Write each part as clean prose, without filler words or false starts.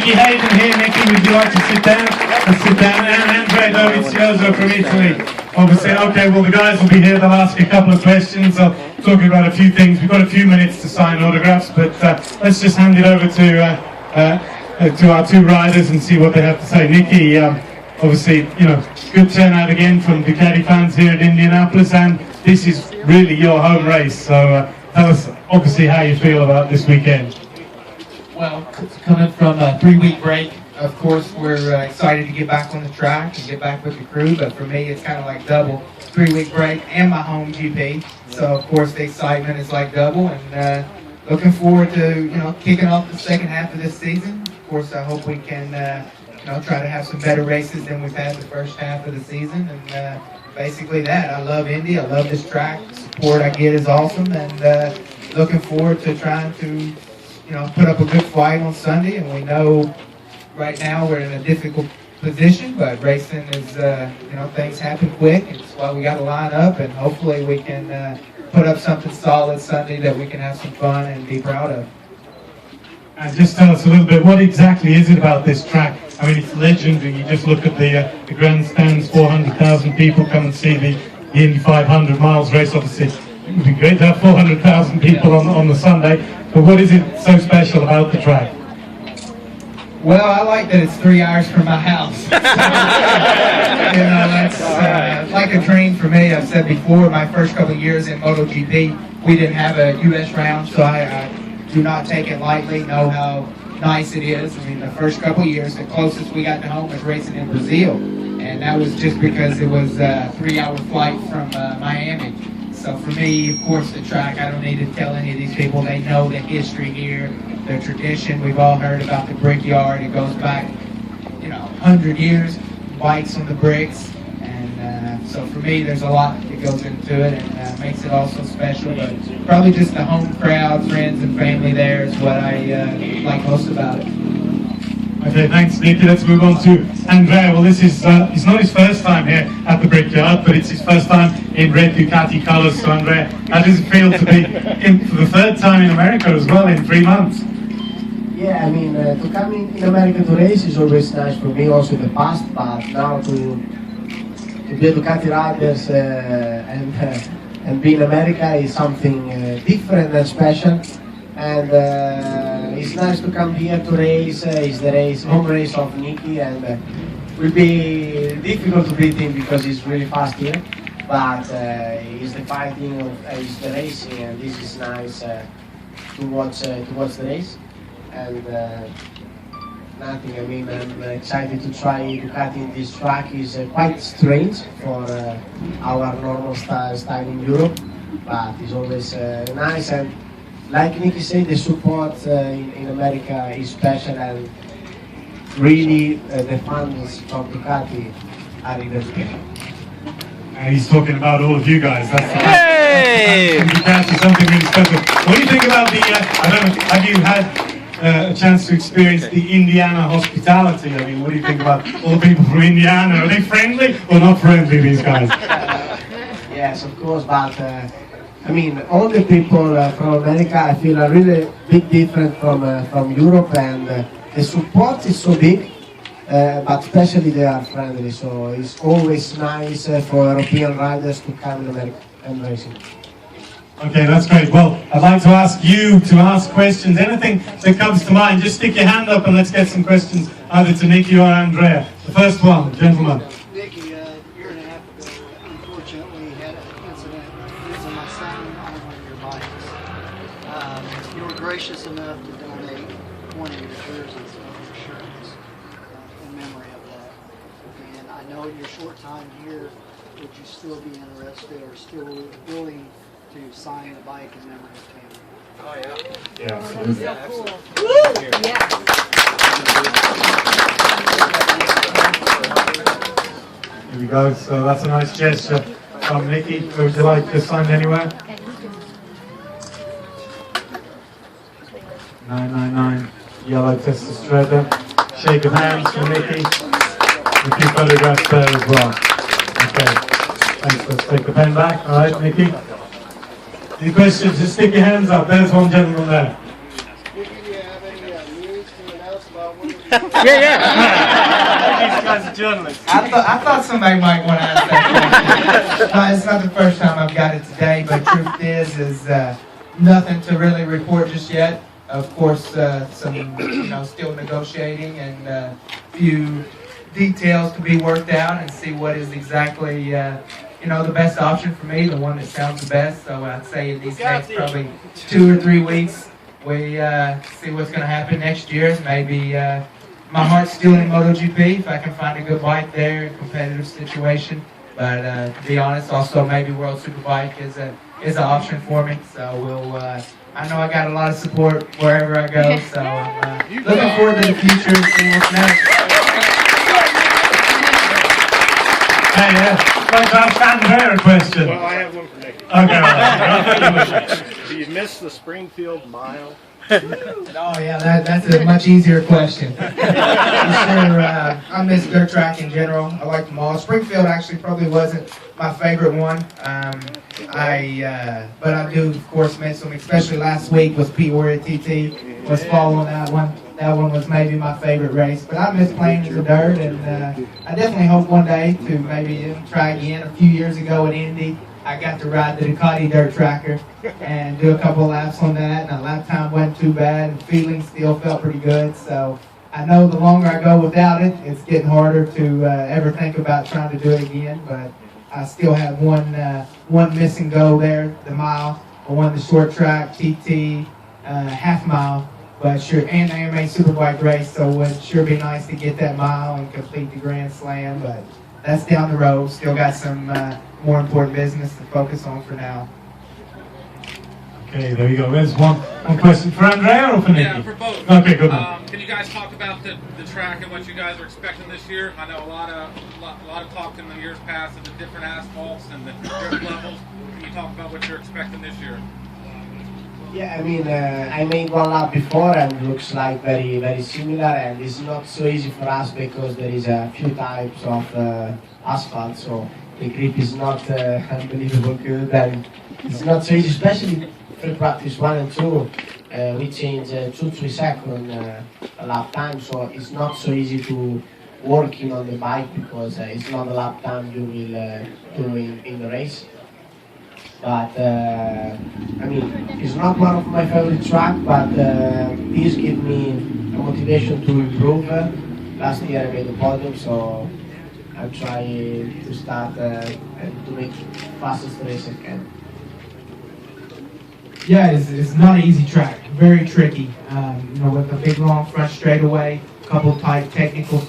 Nicky Hayden here. Nicky, would you like to sit down? Let's sit down. And Andrea Dovisioso from Italy. Obviously, okay, well, the guys will be here. They'll ask you a couple of questions. I'll talk about a few things. We've got a few minutes to sign autographs, but let's just hand it over to our two riders and see what they have to say. Nicky, obviously, you know, good turnout again from Ducati fans here at Indianapolis, and this is really your home race. So tell us, obviously, how you feel about this weekend. Well, coming from a 3-week break, of course, we're excited to get back on the track and get back with the crew. But for me, it's kind of like double: 3-week break and my home GP. So of course, the excitement is like double, and looking forward to kicking off the second half of this season. Of course, I hope we can try to have some better races than we've had the first half of the season. And basically that. I love Indy. I love this track. The support I get is awesome, and looking forward to trying to put up a good fight on Sunday. And we know right now we're in a difficult position, but racing is things happen quick. It's why we got to line up, and hopefully we can put up something solid Sunday that we can have some fun and be proud of. And just tell us a little bit, what exactly is it about this track? I mean, it's legendary. You just look at the grandstands, 400,000 people come and see the Indy 500 miles race. Obviously, it would be great to have 400,000 people on the Sunday, but what is it so special about the track? Well, I like that it's 3 hours from my house. That's like a dream for me. I've said before, my first couple of years in MotoGP, we didn't have a U.S. round, so I do not take it lightly, know how nice it is. I mean, the first couple of years, the closest we got to home was racing in Brazil, and that was just because it was a 3-hour flight from Miami. So for me, of course, the track, I don't need to tell any of these people. They know the history here, the tradition. We've all heard about the Brickyard. It goes back, 100 years, bikes on the bricks. And so for me, there's a lot that goes into it, and makes it also special. But probably just the home crowd, friends and family there is what I like most about it. Okay, thanks, Nicky. Let's move on to Andrea. Well, this is it's not his first time here at the Brickyard, but it's his first time in red Ducati colors. So, Andrea, how does it feel to be in for the third time in America as well in 3 months? Yeah, I mean, to come in America to race is always nice for me, also in the past, but now to be a Ducati riders and be in America is something different and special. And it's nice to come here to race. It's the home race of Nicky, and will be difficult to beat him because he's really fast here. But it's the fighting, it's the racing, and this is nice to watch the race. And nothing. I mean, I'm excited to try Ducati in this track. Is quite strange for our normal style in Europe, but it's always nice. And like Nicky said, the support in America is special, and really the fans from Ducati are in the scale. And he's talking about all of you guys. That's Ducati, something really special. What do you think about the? I don't know. Have you had a chance to experience the Indiana hospitality? I mean, what do you think about all the people from Indiana? Are they friendly or not friendly? These guys? Yes, of course, but. I mean, all the people from America, I feel are really big different from Europe, and the support is so big, but especially they are friendly, so it's always nice for European riders to come in America and racing. Okay, that's great. Well, I'd like to ask you to ask questions. Anything that comes to mind, just stick your hand up and let's get some questions either to Nicky or Andrea. The first one, gentlemen. Nicky, a year and a half ago, unfortunately, had an incident using my son on one of your bikes. You were gracious enough to donate one of your jerseys of insurance in memory of that. And I know in your short time here, would you still be interested or still willing to sign the bike in memory of Tammy? Oh, yeah. Yeah, absolutely. Yeah, Cool. absolutely. Yeah. Here we go. So that's a nice gesture from Nicky. Would you like to sign anywhere? 999 yellow Testostrada. Shake of hands from Nicky. A few photographs there as well. Okay. Thanks. Let's take the pen back. All right, Nicky. Any questions? Just stick your hands up. There's one gentleman there. Nicky, do you have any news coming out us about what These guys are journalists. I thought somebody might want to ask that question. It's not the first time I've got it today, but truth is nothing to really report just yet. Of course, some still negotiating and a few details to be worked out and see what is exactly the best option for me, the one that sounds the best. So I'd say in these next probably 2 or 3 weeks, we see what's going to happen next year. Maybe my heart's still in MotoGP if I can find a good bike there, a competitive situation. But to be honest, also maybe World Superbike is an option for me. So we'll. I know I got a lot of support wherever I go. So I'm looking forward to the future and seeing what's next. Hey, I'd like to ask Andrea a question. Well, I have one for Nicky. Okay, all right. Do you miss the Springfield Mile? Oh yeah, that's a much easier question. Sure, I miss dirt track in general. I like them all. Springfield actually probably wasn't my favorite one. But I do of course miss them, especially last week was Peoria TT. Was following that one. That one was maybe my favorite race. But I miss playing in the dirt, and I definitely hope one day to maybe try again. A few years ago at Indy, I got to ride the Ducati dirt tracker and do a couple of laps on that, and the lap time wasn't too bad, and feeling still felt pretty good. So I know the longer I go without it, it's getting harder to ever think about trying to do it again. But I still have one miss and go there, the mile. I won the short track, TT, half mile, but sure, and AMA Superbike race. So it would sure be nice to get that mile and complete the Grand Slam. But that's down the road. Still got some more important business to focus on for now. Okay, there you go. There's one question for Andrea or for Nicky? Yeah, for both. Okay, good one. Can you guys talk about the track and what you guys are expecting this year? I know a lot of talk in the years past of the different asphalts and the grip levels. Can you talk about what you're expecting this year? Yeah, I mean, I made one lap before and it looks like very, very similar, and it's not so easy for us because there is a few types of asphalt, so the grip is not unbelievable good, and it's not so easy, especially for practice 1 and 2. We change 2-3 seconds lap time, so it's not so easy to working on the bike because it's not a lap time you will do in the race. But I mean, it's not one of my favorite tracks, but this gives me a motivation to improve. Last year I made the podium, so I'm trying to start and to make fastest race I can. Yeah, it's not an easy track. Very tricky. With a big long front straightaway, a couple tight technical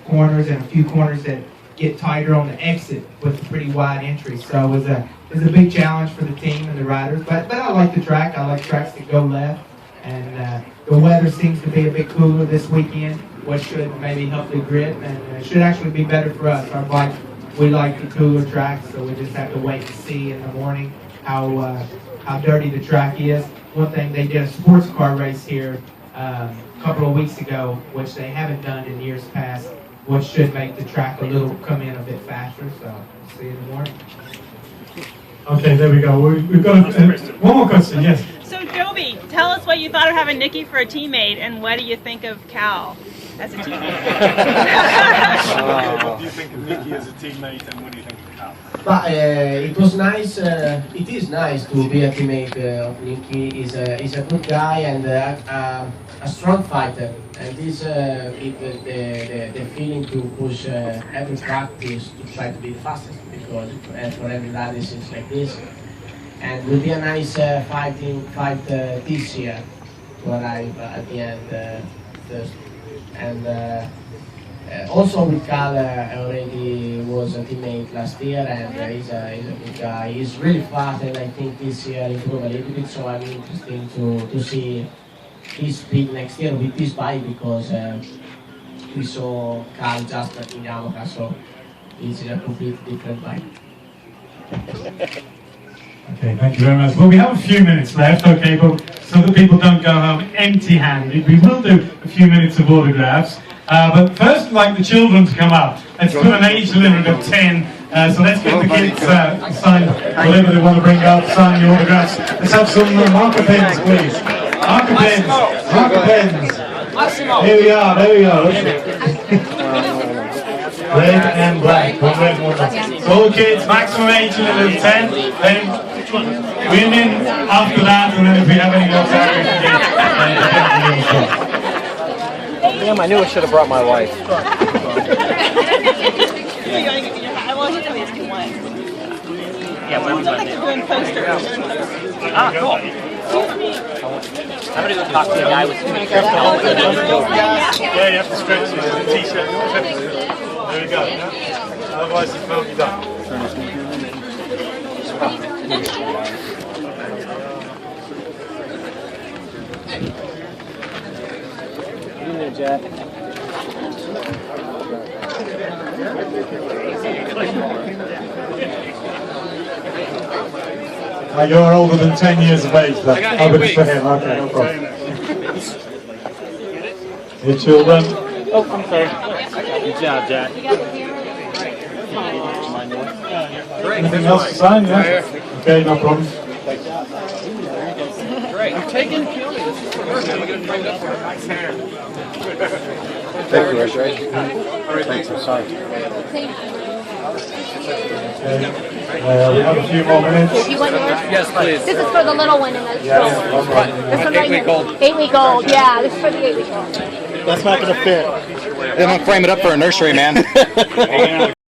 corners, and a few corners that get tighter on the exit with a pretty wide entry. So it's a big challenge for the team and the riders. But I like the track. I like tracks that go left. And the weather seems to be a bit cooler this weekend, which should maybe help the grip, and it should actually be better for us. Our bike, we like the cooler tracks, so we just have to wait to see in the morning how dirty the track is. One thing, they did a sports car race here a couple of weeks ago, which they haven't done in years past, which should make the track come in a bit faster. So we'll see you in the morning. Okay, there we go. We've got one more question, yes. So Joby, tell us what you thought of having Nicky for a teammate, and what do you think of Cal as a teammate? What do you think of Nicky as a teammate, and what do you think of Cal? But it was nice. It is nice to be a teammate of Nicky. He's a good guy and a strong fighter. And this the feeling to push every practice to try to be the fastest, because for every rally it's like this. And it will be a nice fight this year to arrive at the end first. And also with Cal, I already was a teammate last year, and he's a good guy. He's really fast, and I think this year improve a little bit. So I'm interested to see his speed next year with this bike, because we saw Cal just in Yamaha, so it's a completely different bike. Okay, thank you very much. Well, we have a few minutes left, okay, but so that people don't go home empty-handed, we will do a few minutes of autographs. But first, I'd like the children to come up. Let's put an age limit of 10. So let's get the kids sign whatever they want to bring up, sign the autographs. Let's have some marker pens, please. Marker pens. Marker pens. Here we are, there we go. Red and black, one red, one black. So kids, maximum age limit 10, then women after that, and then if we have any more time, Damn, I knew I should have brought my wife. Yeah, we're doing posters. Ah, cool. I'm gonna go talk to the guy with Yeah, you have to stretch it. The t-shirt. There we go. Yeah? Otherwise, it won't be done. Jack. you're older than 10 years of age, then. Oh, but it's for him, okay, no problem. Your children? Oh, I'm sorry. Good job, Jack. Anything else to sign? Yeah? Okay, no problem. Great. I'm taking Thank you, Andrea. Thanks, I'm sorry. Okay. We have a few more minutes. You want yours? Yes, please. This is for the little one in the Yes, stroller. one more. This one right here. 8-week-old. Yeah, this is for the 8-week-old. That's not going to fit. They don't frame it up for a nursery, man.